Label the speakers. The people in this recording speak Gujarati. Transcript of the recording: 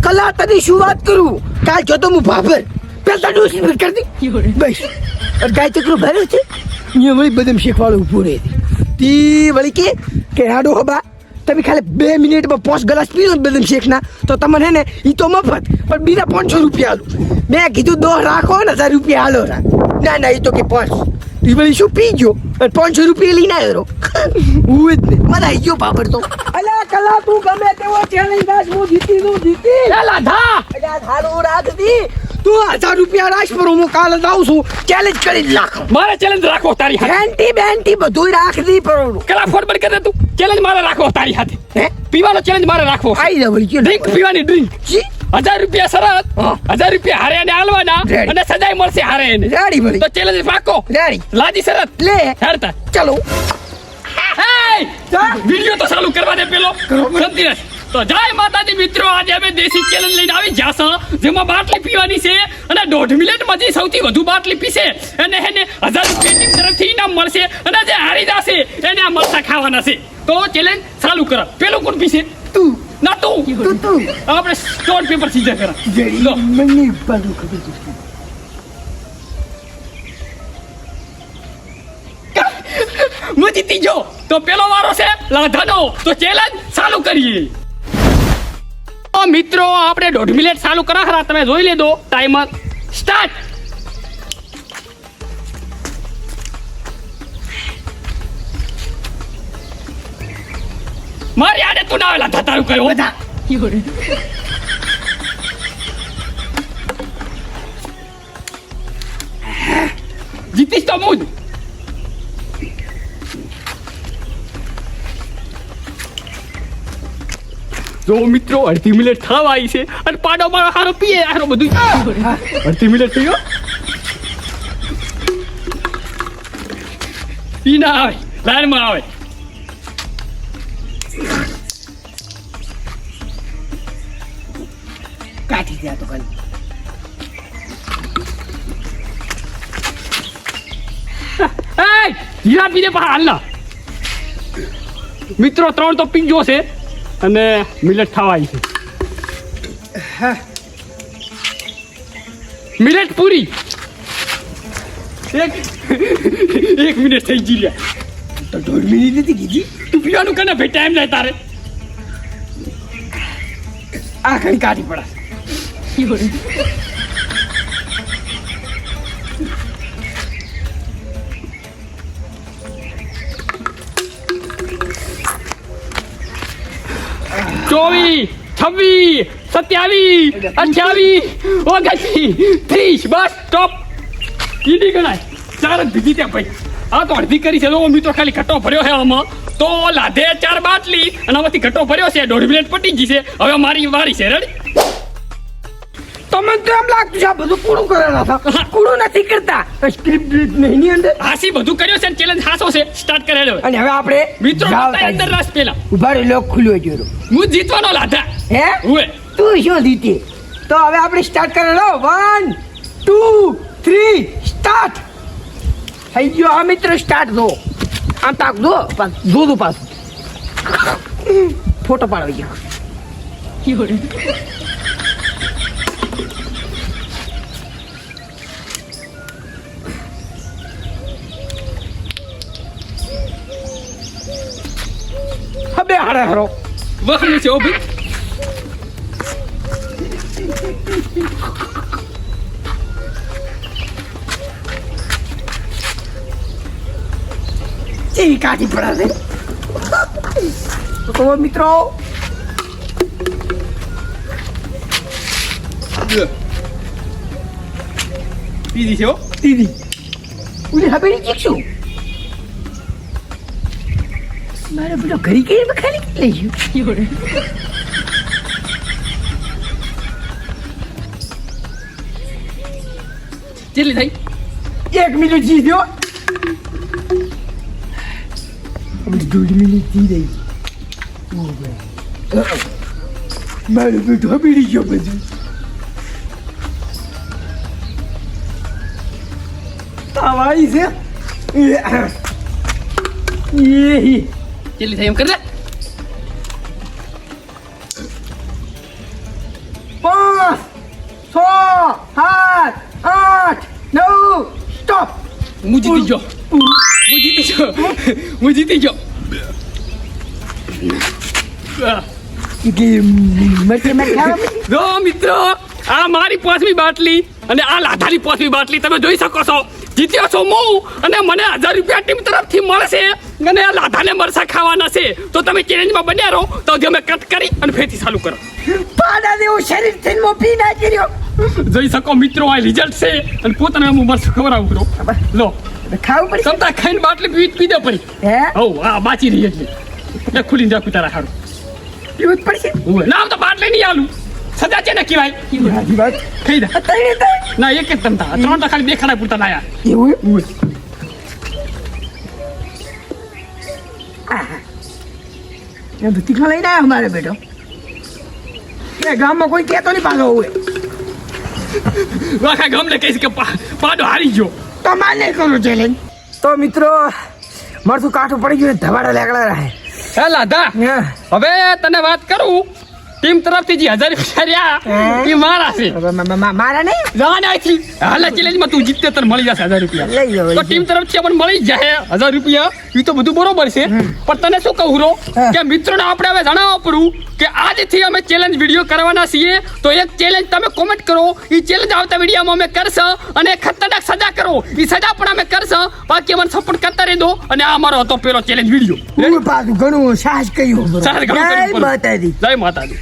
Speaker 1: કલા તને શું વાત કરું કાલ જો તો હું ભાભર પેલા ડોસી પર કરતી બસ ગાય ચક્રો ભર્યો છે એ વળી બદામ શેકવાળો ઉભો રહે તી વળી કે હાડો હબા તમે ખાલી 2 મિનિટમાં 5 ગ્લાસ પીઓ બદામ શેકના તો તમને હે ને ઈ તો મફત પણ બીજા 500 રૂપિયા આલું મેં કીધું 10 રાખો ને 1000 રૂપિયા હાલો ના ઈ તો કે 5 ઈ વળી શું પીજો અને 500 રૂપિયા લઈને આવ્યો હું જ ને મને આવી ગયો બાબર તો અલા કલા તું ગમે તેવો ચેલેન્જ દાસ હું જીતી અલા ધા અલા થારું રાખ દી તું 1000 રૂપિયા રાખ પર હું કાલે જાઉં છું ચેલેન્જ કરી જ નાખ
Speaker 2: મારે ચેલેન્જ રાખો તારી હાથે
Speaker 1: બેન્ટી બેન્ટી બધુંય રાખ દી પર
Speaker 2: કલા ફોન બંધ કરી દે તું ચેલેન્જ મારે રાખો તારી હાથે
Speaker 1: હે
Speaker 2: પીવાનો ચેલેન્જ મારે રાખો
Speaker 1: આઈ જા વળી
Speaker 2: ડ્રિંક પીવાની ડ્રિંક
Speaker 1: જી
Speaker 2: 1000 રૂપિયા શરત 1000 રૂપિયા હારે એને આલવાના અને સજાય મળશે હારે એને
Speaker 1: રેડી વળી
Speaker 2: તો ચેલેન્જ પાકો
Speaker 1: રેડી
Speaker 2: લાદી શરત
Speaker 1: લે
Speaker 2: હેડતા
Speaker 1: ચલો
Speaker 2: વિડિયો તો ચાલુ કરવા દે પેલો શાંતિ રાખ તો જય માતાજી મિત્રો આજે અમે દેશી ચેલેન્જ લઈને આવી જાસા જેમાં બાટલી પીવાની છે અને 1.5 મિનિટમાં સૌથી વધુ બાટલી પીશે અને એને 1000 રૂપિયાની તરફથી ઇનામ મળશે અને જે હારી જશે એને આ મરચા ખાવાના છે તો ચેલેન્જ ચાલુ કરો પેલો કોણ પીશે
Speaker 1: તું
Speaker 2: ના તું આપણે સ્ટોન પેપર સીઝર કરા લો
Speaker 1: મને બાજુ ખબર
Speaker 2: હું જીતી જો તો પેલો વારો છે લાધાનો તો ચેલેન્જ ચાલુ કરીએ તો મિત્રો આપણે 1.5 મિનિટ ચાલુ કરા ખરા તમે જોઈ લેજો ટાઈમર સ્ટાર્ટ મારી આડે તું ના લાધા તારું કયો બધા જીતીશ તો હું જ જો મિત્રો 1.5 મિનિટ થવા આવી છે અને પાડો મારો હારો પીએ હારો બધું 1.5 મિનિટ થઈ ગયો ઈ ના આવે લાઈનમાં આવે
Speaker 1: કાઢી દે તો ખાલી
Speaker 2: હીરા પીને પા હાલના મિત્રો 3 તો પીજો છે અને મિનિટ થવા આવી છે મિનિટ પૂરી એક મિનિટ થઈ ગઈ લ્યા
Speaker 1: તો 1.5 મિનિટ નથી કીધી
Speaker 2: તું પીવાનું કને ભાઈ ટાઈમ જાય તારે
Speaker 1: આ ઘણી કાઢી પડા
Speaker 2: ચોવીસ 26 27 28 29 30 બસ સ્ટોપ કીધી ગણાય 4 જ ભીગી ત્યાં ભાઈ આ તો અડધી કરી છે મિત્રો ખાલી ઘટો ભર્યો છે આમાં તો લાધે 4 બાટલી અને આમાંથી ઘટો ભર્યો છે 1.5 મિનિટ પટી ગઈ છે હવે મારી વારી છે રેડી
Speaker 1: તમે તો એમ લાગતું છે આ બધું પૂરું કરેલા હતા પૂરું નથી કરતા સ્ક્રિપ્ટ નહીં ની અંદર
Speaker 2: હાસી બધું કર્યો છે ચેલેન્જ હાસો છે સ્ટાર્ટ કરેલો
Speaker 1: અને હવે આપણે
Speaker 2: મિત્રો અંદર રાસ પેલા
Speaker 1: ઉભા રહી લોક ખુલ્યો ગયો
Speaker 2: હું જીતવાનો લાધા
Speaker 1: હે
Speaker 2: ઓએ
Speaker 1: તું શું જીતી તો હવે આપણે સ્ટાર્ટ કરેલો 1 2 3 સ્ટાર્ટ થઈ ગયો આ મિત્ર સ્ટાર્ટ દો આમ તાક દો દો પાસ ફોટો પાડવી ગયો હવે હારે હરો
Speaker 2: વખનું છે ઓ ભાઈ
Speaker 1: ચી કાઢી પડે છે તો મિત્રો
Speaker 2: પીધી છે ઓ
Speaker 1: દીદી ઉલી હબેડી ચીકશું મારે બધો ઘરી કઈ ખાલી લઈ ગયું
Speaker 2: કેટલી થઈ
Speaker 1: 1 મિનિટ જીત્યો 1.5 મિનિટ જી રહી મારું બેટું હબીડી ગયો બધું તાવાઈ છે
Speaker 2: કેટલી થઈ એમ કરી દે હું જીતી ગયો. હું જીતી ગયો.
Speaker 1: મરચી મારી ખાવા પછી
Speaker 2: જો મિત્રો, આ મારી 5મી બાટલી અને આ લાધાની 5મી બાટલી તમે જોઈ શકો છો. જીત્યો છું હું અને મને 1000 રૂપિયા ટીમ તરફથી મળશે અને આ લાધાને મરસા ખાવાના છે. તો તમે ચેલેન્જમાં બન્યા રહો તો હજી અમે કટ કરી અને ફેરથી ચાલુ કરો.
Speaker 1: પાડા જેવું શરીર થઈને મોપી ના કર્યો.
Speaker 2: જોઈ શકો મિત્રો, આ રિઝલ્ટ છે અને પોતાને હું મરસું ખવડાવું લો.
Speaker 1: ખાવું પડશે
Speaker 2: ક્ષમતા ખાઈને બાટલી પી દે પડી.
Speaker 1: હે
Speaker 2: હવ આ બાચી રહી એટલે એ ખુલીને રાખું તારા હારું.
Speaker 1: પીવું જ પડશે
Speaker 2: ના આમ તો બાટલી નહીં આલું. સજા છે ને કહેવાય.
Speaker 1: હાજી વાત
Speaker 2: ખાઈ દે.
Speaker 1: અત્યારે તો
Speaker 2: ના એક જ તમતા 3 તો ખાલી દેખાડા પૂરતા લાયા.
Speaker 1: એવું એ તીખા લઈને આવ્યા અમારે બેટો એ ગામમાં કોઈ કહેતો નહીં પાછો હોય
Speaker 2: આખા ગામને કહીશ કે પાડો હારી ગયો.
Speaker 1: તો માને કરો ચેલેન્જ તો મિત્રો મારું કાઠું પડી ગયું ધવાડા લાગડા રહે
Speaker 2: હે લાધા, હવે તને વાત કરું. ટીમ તરફથી જે 1000 રૂપિયા રહ્યા એ મારા છે.
Speaker 1: મારા નહીં
Speaker 2: જવાને અહીંથી હાલ ચેલેન્જમાં તું જીતે તને મળી જશે 1000 રૂપિયા.
Speaker 1: લઈ જાઓ,
Speaker 2: તો ટીમ તરફથી આપણને મળી જ જાય 1000 રૂપિયા. એ તો બધું બરોબર છે, પણ તને શું કહું રો કે મિત્રોને આપણે હવે જણાવવા પડું કે આજથી અમે ચેલેન્જ વિડીયો કરવાના છીએ. તો એક ચેલેન્જ તમે કોમેન્ટ કરો, એ ચેલેન્જ આવતા વિડીયોમાં અમે કરશું અને ખતરનાક સજા કરો, એ સજા પણ અમે કરશું. બાકી અમને સપોર્ટ કરતા રહી દો. અને આ અમારો હતો પેલો ચેલેન્જ વિડીયો.
Speaker 1: હું પાછું ઘણું સાહસ કર્યું
Speaker 2: સાહેબ ઘણું
Speaker 1: જય
Speaker 2: કર્યું.
Speaker 1: માતાજી
Speaker 2: જય માતાજી.